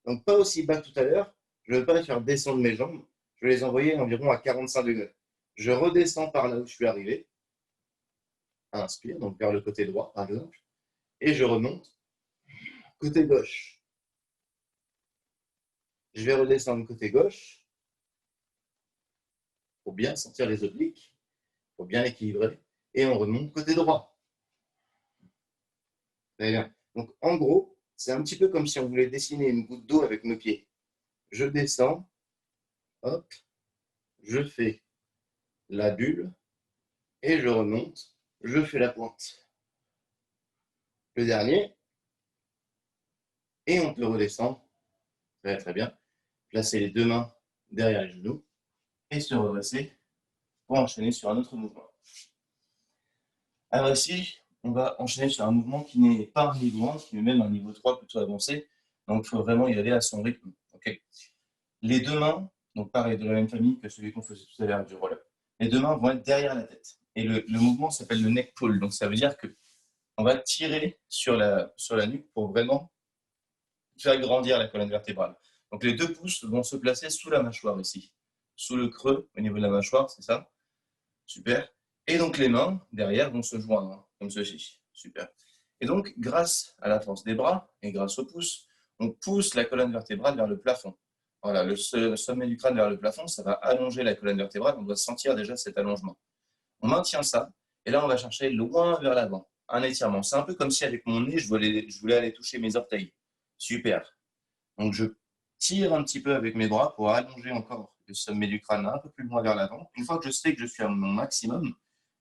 Donc, pas aussi bas que tout à l'heure. Je ne veux pas les faire descendre mes jambes. Je vais les envoyer environ à 45 degrés. Je redescends par là où je suis arrivé. Inspire, donc vers le côté droit, par exemple. Et je remonte côté gauche. Je vais redescendre côté gauche pour bien sentir les obliques, pour bien équilibrer. Et on remonte côté droit. Très bien. Donc, en gros, c'est un petit peu comme si on voulait dessiner une goutte d'eau avec nos pieds. Je descends, hop, je fais la bulle et je remonte, je fais la pointe. Le dernier, et on peut redescendre. Très, très bien. Placer les deux mains derrière les genoux et se redresser pour enchaîner sur un autre mouvement. Alors ici, on va enchaîner sur un mouvement qui n'est pas un niveau 1, qui est même un niveau 3 plutôt avancé. Donc, il faut vraiment y aller à son rythme. Okay. Les deux mains, donc pareil, de la même famille que celui qu'on faisait tout à l'heure du roll-up. Les deux mains vont être derrière la tête. Et le mouvement s'appelle le neck pull. Donc, ça veut dire qu'on va tirer sur la nuque pour vraiment faire grandir la colonne vertébrale. Donc, les deux pouces vont se placer sous la mâchoire ici. Sous le creux, au niveau de la mâchoire, c'est ça? Super. Et donc, les mains, derrière, vont se joindre, hein, comme ceci. Super. Et donc, grâce à la force des bras et grâce au pouce, on pousse la colonne vertébrale vers le plafond. Voilà, le sommet du crâne vers le plafond, ça va allonger la colonne vertébrale. On doit sentir déjà cet allongement. On maintient ça, et là, on va chercher loin vers l'avant. Un étirement. C'est un peu comme si avec mon nez, je voulais aller toucher mes orteils. Super. Donc, je tire un petit peu avec mes bras pour allonger encore le sommet du crâne un peu plus loin vers l'avant. Une fois que je sais que je suis à mon maximum,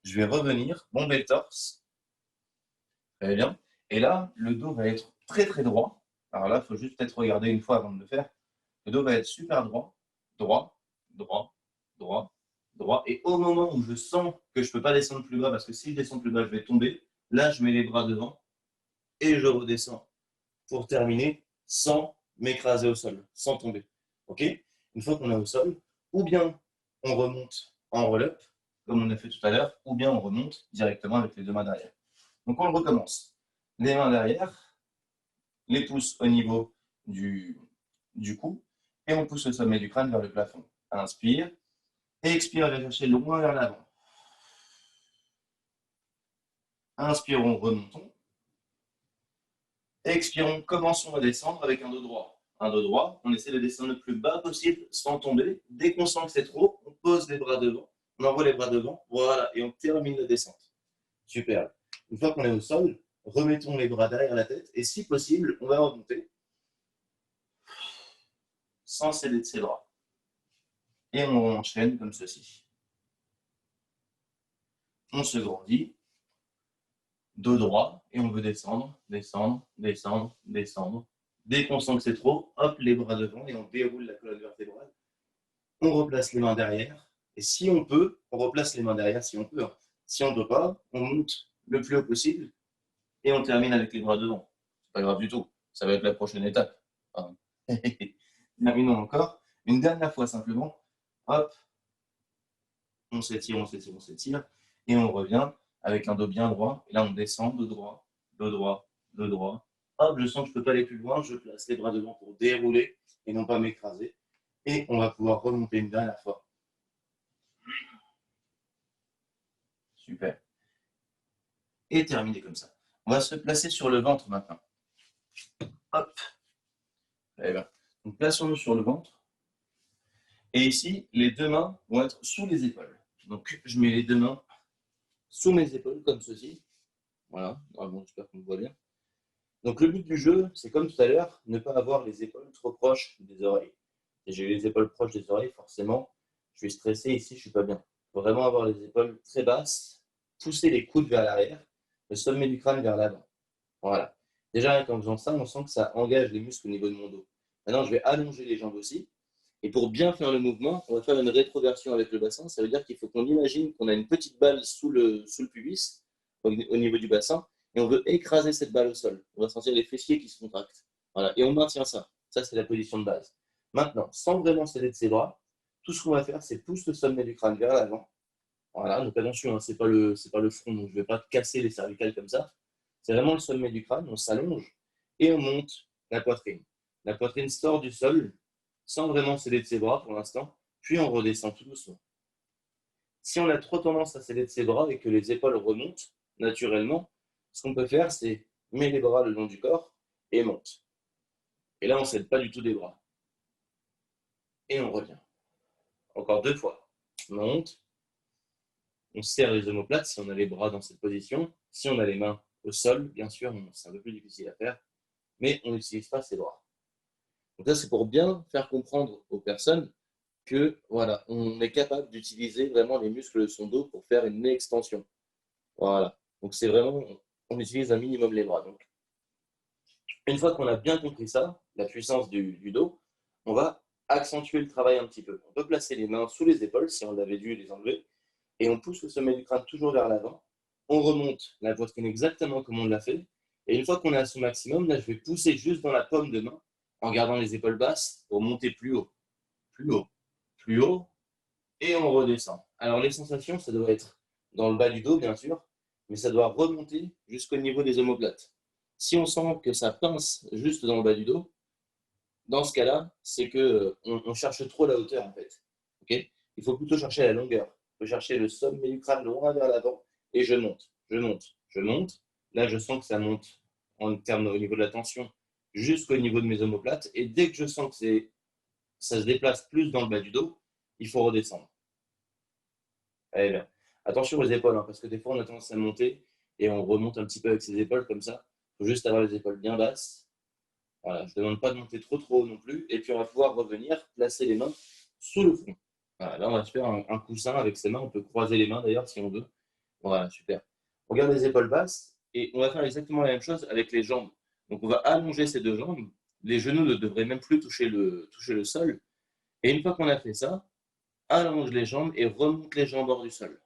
je vais revenir, bomber le torse. Très bien. Et là, le dos va être très, très droit. Alors là, il faut juste peut-être regarder une fois avant de le faire. Le dos va être super droit, droit, droit, droit, droit. Et au moment où je sens que je ne peux pas descendre plus bas, parce que si je descends plus bas, je vais tomber, là, je mets les bras devant et je redescends pour terminer sans m'écraser au sol, sans tomber. Ok? Une fois qu'on est au sol, ou bien on remonte en roll-up, comme on a fait tout à l'heure, ou bien on remonte directement avec les deux mains derrière. Donc on le recommence. Les mains derrière, les pouces au niveau du cou, et on pousse le sommet du crâne vers le plafond. Inspire, et expire, aller chercher loin vers l'avant. Inspirons, remontons. Expirons, commençons à descendre avec un dos droit. Un dos droit, on essaie de descendre le plus bas possible sans tomber. Dès qu'on sent que c'est trop, on pose les bras devant, on envoie les bras devant, voilà, et on termine la descente. Super. Une fois qu'on est au sol, remettons les bras derrière la tête, et si possible, on va remonter sans céder de ses bras. Et on enchaîne comme ceci. On se grandit, dos droit, et on veut descendre, descendre, descendre, descendre. Dès qu'on sent que c'est trop, hop, les bras devant, et on déroule la colonne vertébrale. On replace les mains derrière, et si on peut, on replace les mains derrière si on peut. Si on ne peut pas, on monte le plus haut possible, et on termine avec les bras devant. C'est pas grave du tout, ça va être la prochaine étape. Enfin, terminons encore. Une dernière fois simplement, hop, on s'étire, on s'étire, on s'étire, et on revient avec un dos bien droit, et là on descend, dos droit, dos droit, dos droit. Hop, je sens que je ne peux pas aller plus loin, je place les bras devant pour dérouler et non pas m'écraser. Et on va pouvoir remonter une dernière fois. Super. Et terminer comme ça. On va se placer sur le ventre maintenant. Hop. Très bien. Donc plaçons-nous sur le ventre. Et ici, les deux mains vont être sous les épaules. Donc je mets les deux mains sous mes épaules comme ceci. Voilà. Bon, j'espère qu'on me voit bien. Donc le but du jeu, c'est comme tout à l'heure, ne pas avoir les épaules trop proches des oreilles. Si j'ai les épaules proches des oreilles, forcément, je suis stressé ici, je ne suis pas bien. Il faut vraiment avoir les épaules très basses, pousser les coudes vers l'arrière, le sommet du crâne vers l'avant. Voilà. Déjà, en faisant ça, on sent que ça engage les muscles au niveau de mon dos. Maintenant, je vais allonger les jambes aussi. Et pour bien faire le mouvement, on va faire une rétroversion avec le bassin. Ça veut dire qu'il faut qu'on imagine qu'on a une petite balle sous le pubis, au niveau du bassin, et on veut écraser cette balle au sol. On va sentir les fessiers qui se contractent. Voilà. Et on maintient ça. Ça, c'est la position de base. Maintenant, sans vraiment céder de ses bras, tout ce qu'on va faire, c'est pousser le sommet du crâne vers l'avant. Voilà, donc attention, hein, c'est pas le front, donc je ne vais pas casser les cervicales comme ça. C'est vraiment le sommet du crâne, on s'allonge et on monte la poitrine. La poitrine sort du sol sans vraiment céder de ses bras pour l'instant, puis on redescend tout doucement. Si on a trop tendance à céder de ses bras et que les épaules remontent naturellement, ce qu'on peut faire, c'est mettre les bras le long du corps et monte. Et là, on ne cède pas du tout des bras. Et on revient. Encore deux fois. On monte. On serre les omoplates si on a les bras dans cette position. Si on a les mains au sol, bien sûr, c'est un peu plus difficile à faire, mais on n'utilise pas ses bras. Donc là, c'est pour bien faire comprendre aux personnes que voilà, on est capable d'utiliser vraiment les muscles de son dos pour faire une extension. Voilà. Donc c'est vraiment, on utilise un minimum les bras. Donc, une fois qu'on a bien compris ça, la puissance du dos, on va accentuer le travail un petit peu. On peut placer les mains sous les épaules si on l'avait dû les enlever, et on pousse le sommet du crâne toujours vers l'avant. On remonte la poitrine exactement comme on l'a fait. Et une fois qu'on est à son maximum, là, je vais pousser juste dans la paume de main en gardant les épaules basses pour monter plus haut, plus haut, plus haut. Et on redescend. Alors, les sensations, ça doit être dans le bas du dos, bien sûr, mais ça doit remonter jusqu'au niveau des omoplates. Si on sent que ça pince juste dans le bas du dos, dans ce cas-là, c'est qu'on cherche trop la hauteur, en fait. Okay, il faut plutôt chercher la longueur. Il faut chercher le sommet du crâne loin vers l'avant et je monte, je monte, je monte. Là, je sens que ça monte en termes au niveau de la tension jusqu'au niveau de mes omoplates. Et dès que je sens que ça se déplace plus dans le bas du dos, il faut redescendre. Allez, bien. Attention aux épaules, hein, parce que des fois, on a tendance à monter et on remonte un petit peu avec ses épaules comme ça. Il faut juste avoir les épaules bien basses. Voilà, je ne demande pas de monter trop haut non plus. Et puis, on va pouvoir revenir, placer les mains sous le front. Voilà, là, on va se faire un coussin avec ses mains. On peut croiser les mains d'ailleurs si on veut. Voilà, super. On garde les épaules basses et on va faire exactement la même chose avec les jambes. Donc, on va allonger ces deux jambes. Les genoux ne devraient même plus toucher le sol. Et une fois qu'on a fait ça, allonge les jambes et remonte les jambes hors du sol.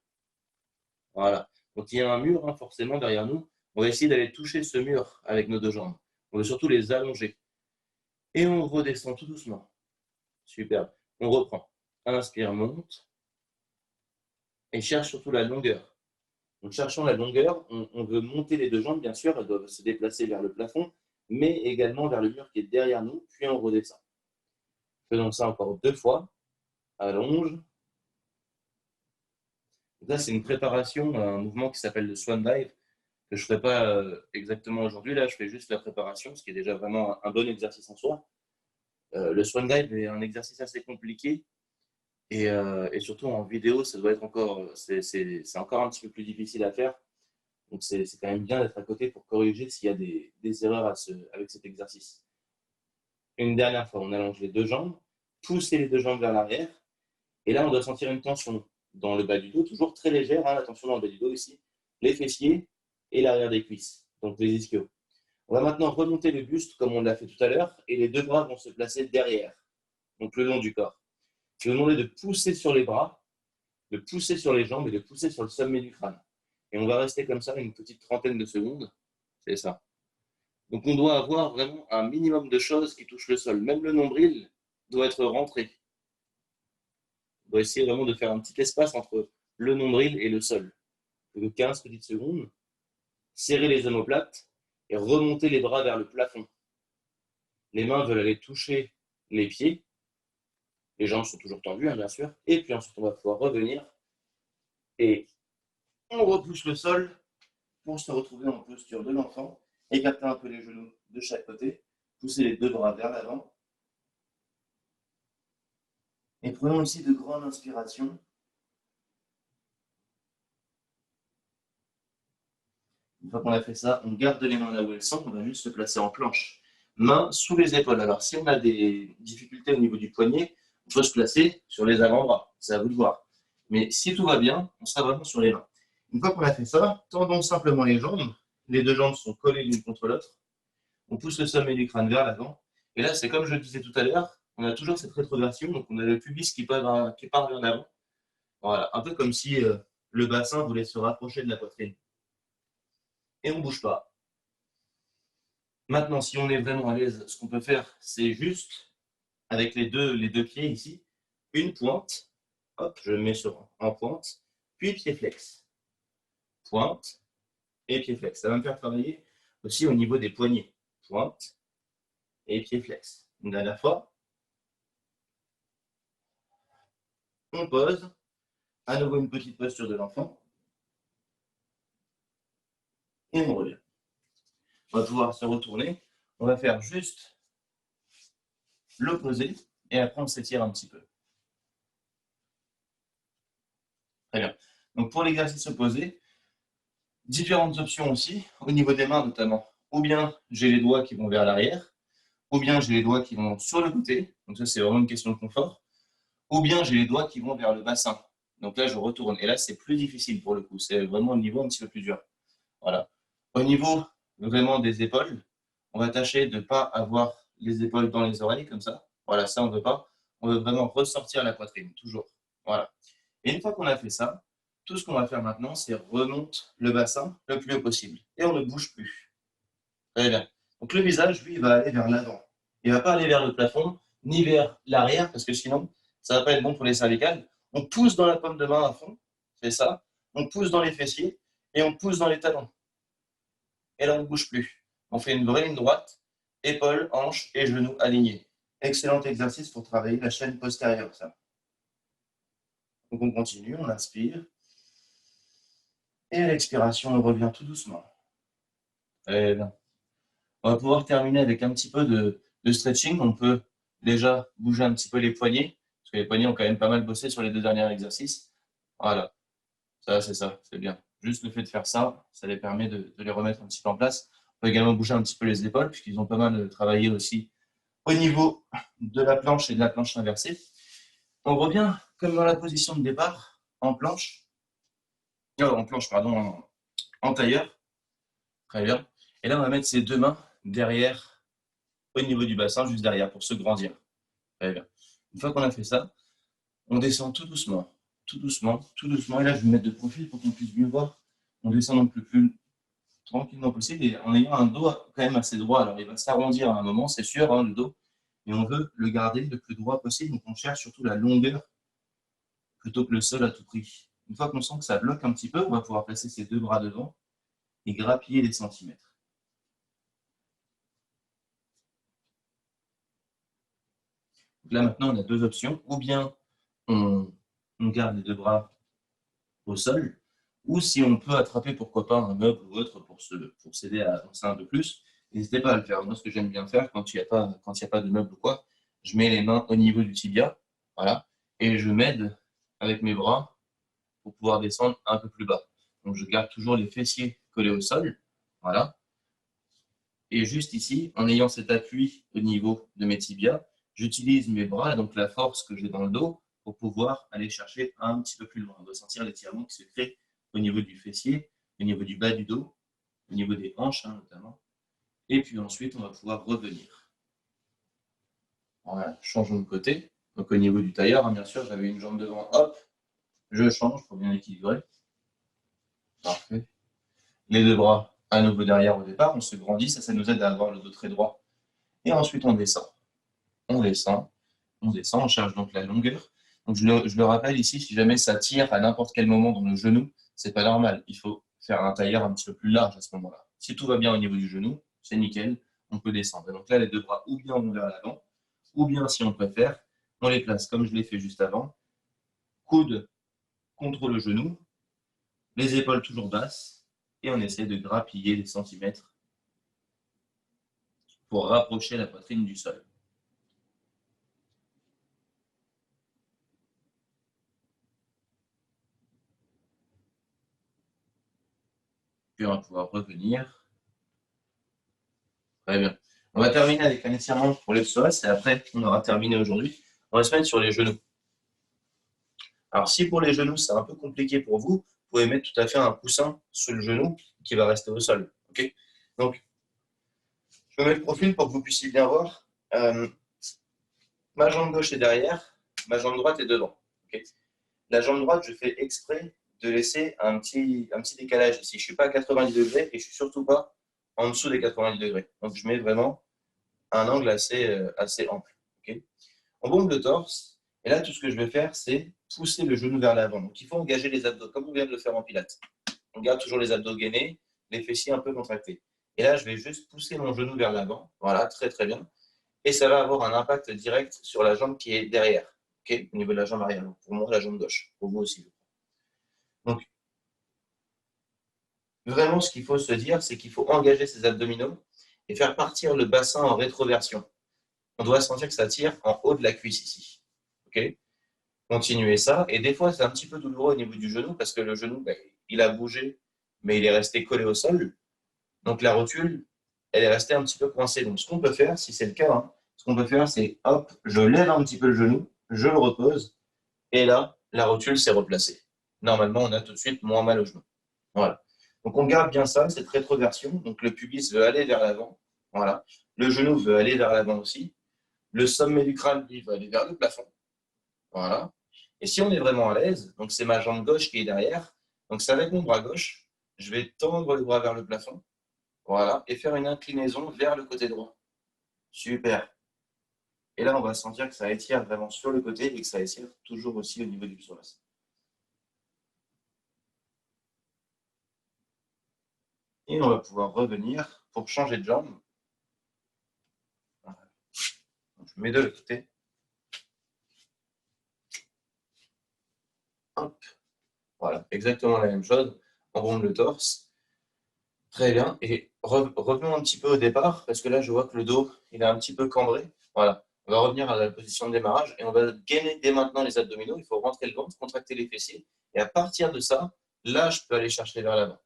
Voilà. Donc, il y a un mur, hein, forcément, derrière nous. On va essayer d'aller toucher ce mur avec nos deux jambes. On veut surtout les allonger. Et on redescend tout doucement. Superbe. On reprend. Inspire, monte. Et cherche surtout la longueur. En cherchant la longueur, on veut monter les deux jambes, bien sûr, elles doivent se déplacer vers le plafond, mais également vers le mur qui est derrière nous, puis on redescend. Faisons ça encore 2 fois. Allonge. Donc là, c'est une préparation à un mouvement qui s'appelle le swan dive, que je ne ferai pas exactement aujourd'hui. Là, je fais juste la préparation, ce qui est déjà vraiment un bon exercice en soi. Le swan dive est un exercice assez compliqué et surtout en vidéo, ça doit être c'est encore un petit peu plus difficile à faire. Donc c'est quand même bien d'être à côté pour corriger s'il y a des erreurs avec cet exercice. Une dernière fois, on allonge les deux jambes, pousser les deux jambes vers l'arrière, et là on doit sentir une tension dans le bas du dos, toujours très légère, hein, la tension dans le bas du dos ici, les fessiers et l'arrière des cuisses, donc les ischios. On va maintenant remonter le buste comme on l'a fait tout à l'heure, et les deux bras vont se placer derrière, donc le long du corps. Je vais vous demander de pousser sur les bras, de pousser sur les jambes et de pousser sur le sommet du crâne. Et on va rester comme ça une petite trentaine de secondes. C'est ça. Donc on doit avoir vraiment un minimum de choses qui touchent le sol. Même le nombril doit être rentré. On doit essayer vraiment de faire un petit espace entre le nombril et le sol. De 15 petites secondes. Serrer les omoplates et remonter les bras vers le plafond. Les mains veulent aller toucher les pieds. Les jambes sont toujours tendues, hein, bien sûr. Et puis ensuite, on va pouvoir revenir. Et on repousse le sol pour se retrouver en posture de l'enfant. Écarter un peu les genoux de chaque côté. Pousser les deux bras vers l'avant. Et prenons ici de grandes inspirations. Une fois qu'on a fait ça, on garde les mains là où elles sont. On va juste se placer en planche. Mains sous les épaules. Alors, si on a des difficultés au niveau du poignet, on peut se placer sur les avant-bras. C'est à vous de voir. Mais si tout va bien, on sera vraiment sur les mains. Une fois qu'on a fait ça, tendons simplement les jambes. Les deux jambes sont collées l'une contre l'autre. On pousse le sommet du crâne vers l'avant. Et là, c'est comme je le disais tout à l'heure, on a toujours cette rétroversion. Donc, on a le pubis qui part vers l'avant. Voilà, un peu comme si le bassin voulait se rapprocher de la poitrine. Et on ne bouge pas. Maintenant, si on est vraiment à l'aise, ce qu'on peut faire, c'est juste, avec les deux pieds ici, une pointe. Hop, je le mets en pointe. Puis pied flex. Pointe et pied flex. Ça va me faire travailler aussi au niveau des poignets. Pointe et pied flex. Une dernière fois. On pose. À nouveau une petite posture de l'enfant. Et on revient. On va pouvoir se retourner. On va faire juste l'opposé et après on s'étire un petit peu. Très bien. Donc pour l'exercice opposé, différentes options aussi, au niveau des mains notamment. Ou bien j'ai les doigts qui vont vers l'arrière, ou bien j'ai les doigts qui vont sur le côté, donc ça c'est vraiment une question de confort, ou bien j'ai les doigts qui vont vers le bassin. Donc là je retourne, et là c'est plus difficile pour le coup, c'est vraiment un niveau un petit peu plus dur. Voilà. Au niveau vraiment des épaules, on va tâcher de ne pas avoir les épaules dans les oreilles comme ça. Voilà, ça on ne veut pas. On veut vraiment ressortir la poitrine, toujours. Voilà. Et une fois qu'on a fait ça, tout ce qu'on va faire maintenant, c'est remonte le bassin le plus haut possible. Et on ne bouge plus. Très bien. Donc le visage, lui, il va aller vers l'avant. Il ne va pas aller vers le plafond, ni vers l'arrière, parce que sinon, ça ne va pas être bon pour les cervicales. On pousse dans la paume de main à fond, c'est ça. On pousse dans les fessiers et on pousse dans les talons. Et là, on ne bouge plus. On fait une vraie ligne droite, épaules, hanches et genoux alignés. Excellent exercice pour travailler la chaîne postérieure, ça. Donc on continue, on inspire. Et à l'expiration, on revient tout doucement. Très bien. On va pouvoir terminer avec un petit peu de stretching. On peut déjà bouger un petit peu les poignets, parce que les poignets ont quand même pas mal bossé sur les 2 derniers exercices. Voilà, ça, c'est bien. Juste le fait de faire ça, ça les permet de les remettre un petit peu en place. On peut également bouger un petit peu les épaules, puisqu'ils ont pas mal travaillé aussi au niveau de la planche et de la planche inversée. On revient comme dans la position de départ, en planche. En tailleur. Très bien. Et là, on va mettre ses 2 mains derrière, au niveau du bassin, juste derrière, pour se grandir. Très bien. Une fois qu'on a fait ça, on descend tout doucement, tout doucement, tout doucement. Et là, je vais me mettre de profil pour qu'on puisse mieux voir. On descend non plus tranquillement possible et en ayant un dos quand même assez droit. Alors, il va s'arrondir à un moment, c'est sûr, hein, le dos, mais on veut le garder le plus droit possible. Donc, on cherche surtout la longueur plutôt que le sol à tout prix. Une fois qu'on sent que ça bloque un petit peu, on va pouvoir placer ses deux bras devant et grappiller les centimètres. Donc là, maintenant, on a deux options. Ou bien on garde les deux bras au sol, ou si on peut attraper, pourquoi pas, un meuble ou autre pour s'aider à avancer un peu plus, n'hésitez pas à le faire. Moi, ce que j'aime bien faire quand il n'y a pas de meuble ou quoi, je mets les mains au niveau du tibia, voilà, et je m'aide avec mes bras pour pouvoir descendre un peu plus bas. Donc, je garde toujours les fessiers collés au sol, voilà. Et juste ici, en ayant cet appui au niveau de mes tibias, j'utilise mes bras, donc la force que j'ai dans le dos, pour pouvoir aller chercher un petit peu plus loin. On va sentir l'étirement qui se crée au niveau du fessier, au niveau du bas du dos, au niveau des hanches notamment. Et puis ensuite, on va pouvoir revenir. Voilà, changeons de côté. Donc au niveau du tailleur, bien sûr, j'avais une jambe devant, hop, je change pour bien équilibrer. Parfait. Les deux bras à nouveau derrière au départ, on se grandit, ça nous aide à avoir le dos très droit. Et ensuite, on descend. On descend, on cherche donc la longueur. Donc je le rappelle ici, si jamais ça tire à n'importe quel moment dans le genou, c'est pas normal. Il faut faire un tailleur un petit peu plus large à ce moment-là. Si tout va bien au niveau du genou, c'est nickel, on peut descendre. Et donc là, les deux bras ou bien vont vers l'avant, ou bien si on préfère, on les place comme je l'ai fait juste avant, coude contre le genou, les épaules toujours basses, et on essaie de grappiller les centimètres pour rapprocher la poitrine du sol. Puis on va pouvoir revenir. Très bien. On va terminer avec un étirement pour les psoas et après on aura terminé aujourd'hui. On va se mettre sur les genoux. Alors si pour les genoux c'est un peu compliqué pour vous, vous pouvez mettre tout à fait un coussin sous le genou qui va rester au sol. Okay, donc je me mets le profil pour que vous puissiez bien voir. Ma jambe gauche est derrière, ma jambe droite est devant. Okay, la jambe droite, je fais exprès de laisser un petit décalage ici. Je ne suis pas à 90 degrés et je ne suis surtout pas en dessous des 90 degrés. Donc je mets vraiment un angle assez ample. Okay, on bombe le torse, et là, tout ce que je vais faire, c'est pousser le genou vers l'avant. Donc, il faut engager les abdos, comme on vient de le faire en pilates. On garde toujours les abdos gainés, les fessiers un peu contractés. Et là, je vais juste pousser mon genou vers l'avant. Voilà, très très bien. Et ça va avoir un impact direct sur la jambe qui est derrière, okay, au niveau de la jambe arrière. Donc, pour moi, la jambe gauche. Pour vous aussi. Donc, vraiment, ce qu'il faut se dire, c'est qu'il faut engager ses abdominaux et faire partir le bassin en rétroversion. On doit sentir que ça tire en haut de la cuisse ici. Okay, continuer ça. Et des fois, c'est un petit peu douloureux au niveau du genou parce que le genou, il a bougé, mais il est resté collé au sol. Donc la rotule, elle est restée un petit peu coincée. Donc ce qu'on peut faire, si c'est le cas, ce qu'on peut faire, c'est hop, je lève un petit peu le genou, je le repose, et là, la rotule s'est replacée. Normalement, on a tout de suite moins mal au genou. Voilà. Donc on garde bien ça, cette rétroversion. Donc le pubis veut aller vers l'avant. Voilà. Le genou veut aller vers l'avant aussi. Le sommet du crâne, lui, va aller vers le plafond. Voilà. Et si on est vraiment à l'aise, donc c'est ma jambe gauche qui est derrière, donc c'est avec mon bras gauche, je vais tendre le bras vers le plafond, voilà, et faire une inclinaison vers le côté droit. Super. Et là, on va sentir que ça étire vraiment sur le côté et que ça étire toujours aussi au niveau du psoas. Et on va pouvoir revenir pour changer de jambe. Voilà. Donc, je mets de l'autre côté. Hop. Voilà, exactement la même chose. On bombe le torse. Très bien. Et revenons un petit peu au départ, parce que là, je vois que le dos, il est un petit peu cambré. Voilà. On va revenir à la position de démarrage et on va gainer dès maintenant les abdominaux. Il faut rentrer le ventre, contracter les fessiers. Et à partir de ça, là, je peux aller chercher vers l'avant.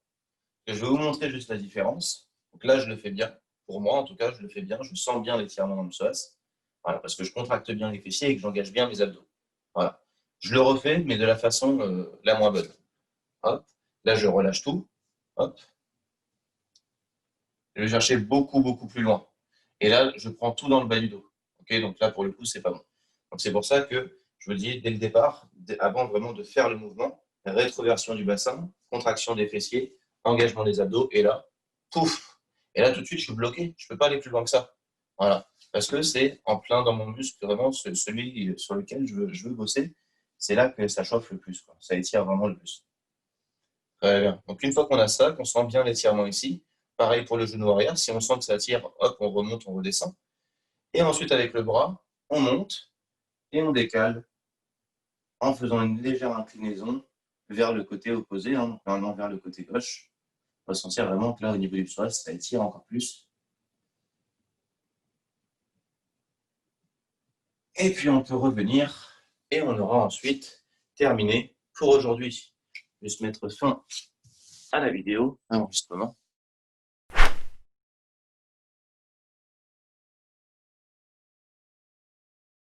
Je vais vous montrer juste la différence. Donc là, je le fais bien. Pour moi, en tout cas, je le fais bien. Je sens bien l'étirement dans le psoas. Voilà, parce que je contracte bien les fessiers et que j'engage bien mes abdos. Voilà. Je le refais, mais de la façon la moins bonne. Hop. Là, je relâche tout. Hop. Je vais chercher beaucoup, beaucoup plus loin. Et là, je prends tout dans le bas du dos. Okay, donc là, pour le coup, c'est pas bon. Donc c'est pour ça que je vous dis dès le départ, avant vraiment de faire le mouvement, rétroversion du bassin, contraction des fessiers, engagement des abdos, et là, pouf. Et là, tout de suite, je suis bloqué. Je ne peux pas aller plus loin que ça. Voilà. Parce que c'est en plein dans mon muscle, vraiment celui sur lequel je veux bosser. C'est là que ça chauffe le plus, quoi. Ça étire vraiment le plus. Très bien. Donc, une fois qu'on a ça, qu'on sent bien l'étirement ici, pareil pour le genou arrière. Si on sent que ça tire, hop, on remonte, on redescend. Et ensuite, avec le bras, on monte et on décale en faisant une légère inclinaison vers le côté opposé, hein, normalement vers le côté gauche. On va sentir vraiment que là, au niveau du psoas, ça étire encore plus. Et puis, on peut revenir et on aura ensuite terminé pour aujourd'hui. Je vais se mettre fin à la vidéo, enregistrement.